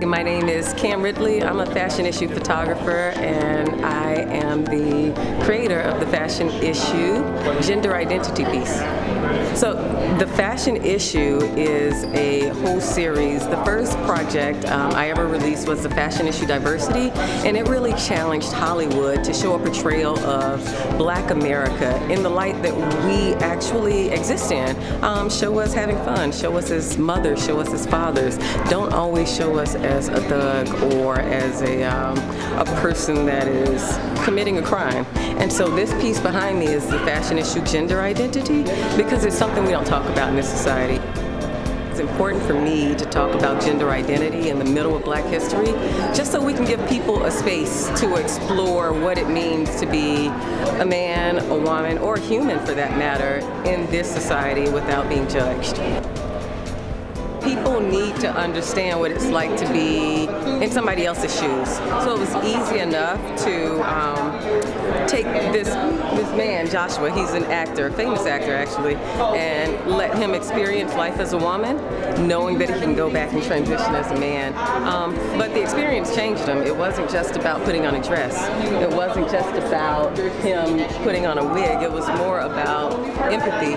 My name is Kam Ridley. I'm a fashion issue photographer, and I am the creator of the fashion issue gender identity piece. So the fashion issue is a whole series. The first project I ever released was the fashion issue diversity, and it really challenged Hollywood to show a portrayal of Black America in the light that we actually exist in. Show us having fun, show us as mothers, show us as fathers. Don't always show us as a thug or as a person that is committing a crime. And so this piece behind me is the fashion issue gender identity, because it's something we don't talk about in this society. It's important for me to talk about gender identity in the middle of Black history, just so we can give people a space to explore what it means to be a man, a woman, or a human for that matter, in this society without being judged. People need to understand what it's like to be in somebody else's shoes. So it was easy enough to take this man, Joshua, he's an actor, a famous actor actually, and let him experience life as a woman, knowing that he can go back and transition as a man. But the experience changed him. It wasn't just about putting on a dress. It wasn't just about him putting on a wig. It was more about empathy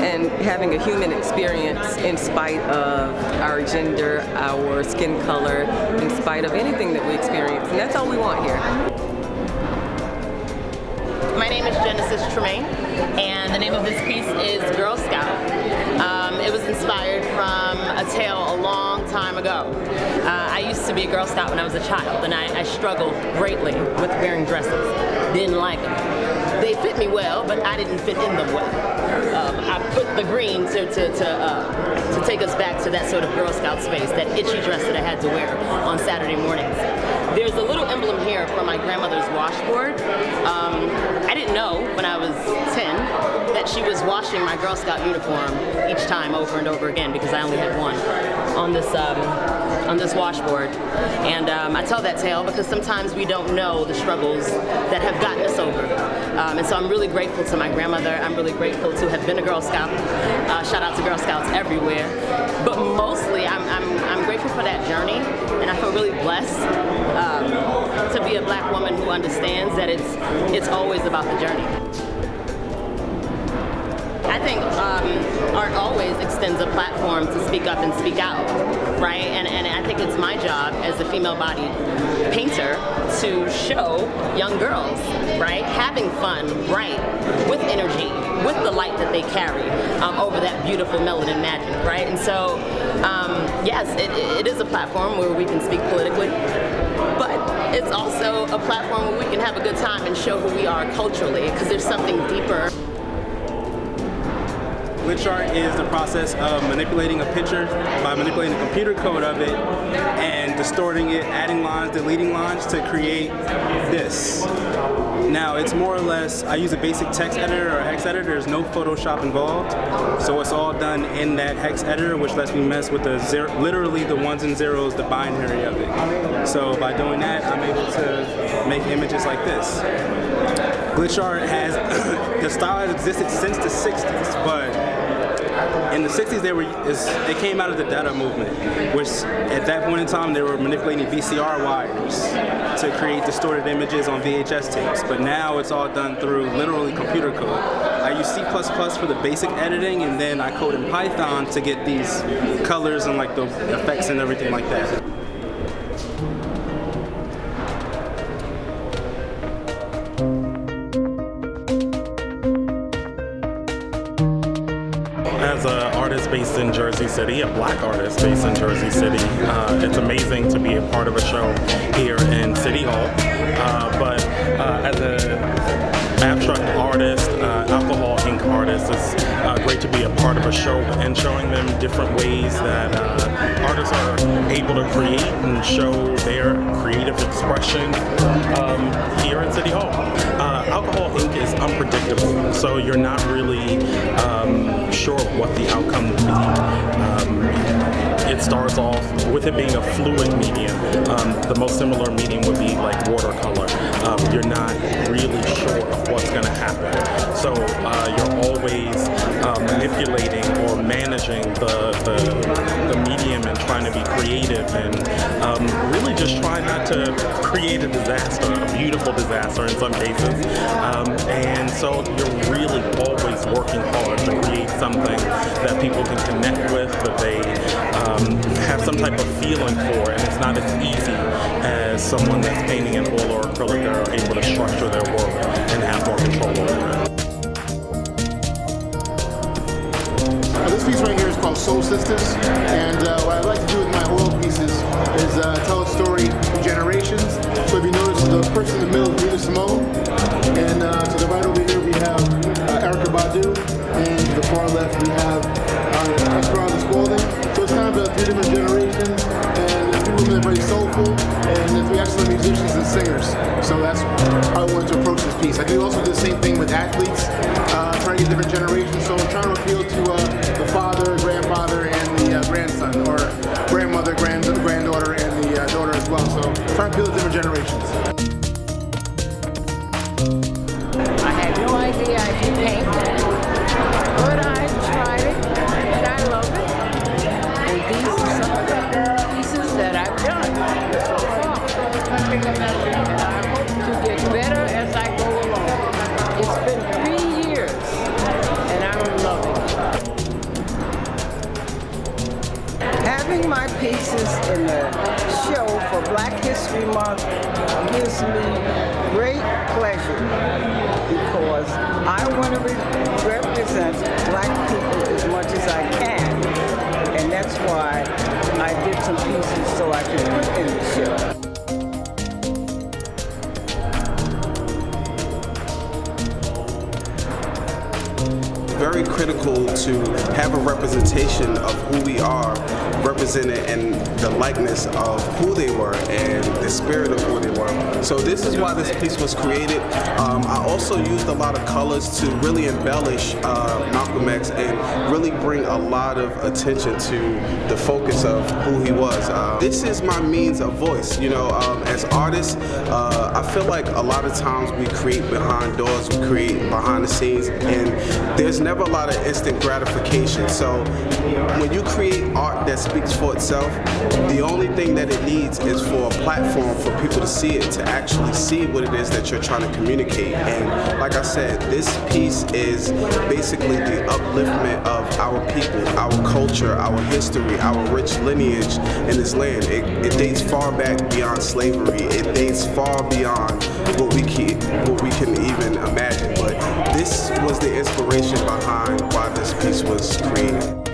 and having a human experience in spite of our gender, our skin color, in spite of anything that we experience. And that's all we want here. My name is Tremaine, and the name of this piece is Girl Scout. It was inspired from a tale a long time ago. I used to be a Girl Scout when I was a child, and I struggled greatly with wearing dresses. Didn't like them. They fit me well, but I didn't fit in them well. I put the green to take us back to that sort of Girl Scout space, that itchy dress that I had to wear on Saturday mornings. There's a little emblem here from my grandmother's washboard. I didn't know when I was 10 that she was washing my Girl Scout uniform each time over and over again, because I only had one on this washboard. And I tell that tale because sometimes we don't know the struggles that have gotten us over. And so I'm really grateful to my grandmother. I'm really grateful to have been a Girl Scout. Shout out to Girl Scouts everywhere. But mostly I'm grateful for that journey, and I feel really blessed to be a Black woman who understands that it's always about the journey. I think art always extends a platform to speak up and speak out, right? And I think it's my job as a female-bodied painter to show young girls, right, having fun, bright, with energy, with the light that they carry over that beautiful melanin magic, right? And so, yes, it is a platform where we can speak politically, but it's also a platform where we can have a good time and show who we are culturally, because there's something deeper. Glitch art is the process of manipulating a picture by manipulating the computer code of it and distorting it, adding lines, deleting lines to create this. Now, it's more or less, I use a basic text editor or hex editor. There's no Photoshop involved. So it's all done in that hex editor, which lets me mess with the literally the ones and zeros, the binary of it. So by doing that, I'm able to make images like this. Glitch art has, the style has existed since the 60s, but in the 60s they came out of the data movement, which at that point in time they were manipulating VCR wires to create distorted images on VHS tapes, but now it's all done through literally computer code. I use C++ for the basic editing, and then I code in Python to get these colors and like the effects and everything like that. As an artist based in Jersey City, a Black artist based in Jersey City, it's amazing to be a part of a show here in City Hall. But as an abstract artist, alcohol ink artist, it's great to be a part of a show and showing them different ways that artists are able to create and show their creative expression here in City Hall. Alcohol ink is unpredictable, so you're not really sure what the outcome will be. It starts off with it being a fluid medium. The most similar medium would be like watercolor. You're not really sure of what's going to happen. So you're always manipulating or managing the medium and trying trying to be creative and really just try not to create a disaster, a beautiful disaster in some cases. And so you're really always working hard to create something that people can connect with, that they have some type of feeling for, and it's not as easy as someone that's painting in oil or acrylic that are able to structure their work and have more control over it. This piece right here is called Soul Sisters, and what I like to do with my oil pieces is tell a story through generations. So if you notice, the person in the middle is Rita Simone, and to the right over here we have Erykah Badu, and to the far left we have Esperanza Spalding. So it's kind of 3 different generations, and the 3 women are very soulful, and the 3 excellent musicians and singers. So that's how I wanted to approach this piece. I do also do the same thing with athletes, trying to get different generations. So I'm trying to appeal to the father, grandfather, and the grandson, or grandmother, granddaughter, and the daughter as well. So trying to appeal to different generations. I had no idea I could paint, but I tried it, and I love it. And these are some of the pieces that I've done so far. And I hope to get better as I go along. It's been 3 years, and I'm loving it. Having my pieces in the show for Black History Month gives me great pleasure, because I want to represent Black people as much as I can, and that's why I did some pieces so I could put in the show. Very critical to have a representation of who we are represented in the likeness of who they were and the spirit of who they were. So this is why this piece was created. I also used a lot of colors to really embellish Malcolm X and really bring a lot of attention to the focus of who he was. This is my means of voice. You know, as artists, I feel like a lot of times we create behind doors, we create behind the scenes, and there's never a lot of instant gratification. So when you create art that speaks for itself, the only thing that it needs is for a platform for people to see it, to actually see what it is that you're trying to communicate. And like I said, this piece is basically the upliftment of our people, our culture, our history, our rich lineage in this land. It dates far back beyond slavery. It dates far beyond what we can even imagine. But this was the inspiration behind why this piece was created.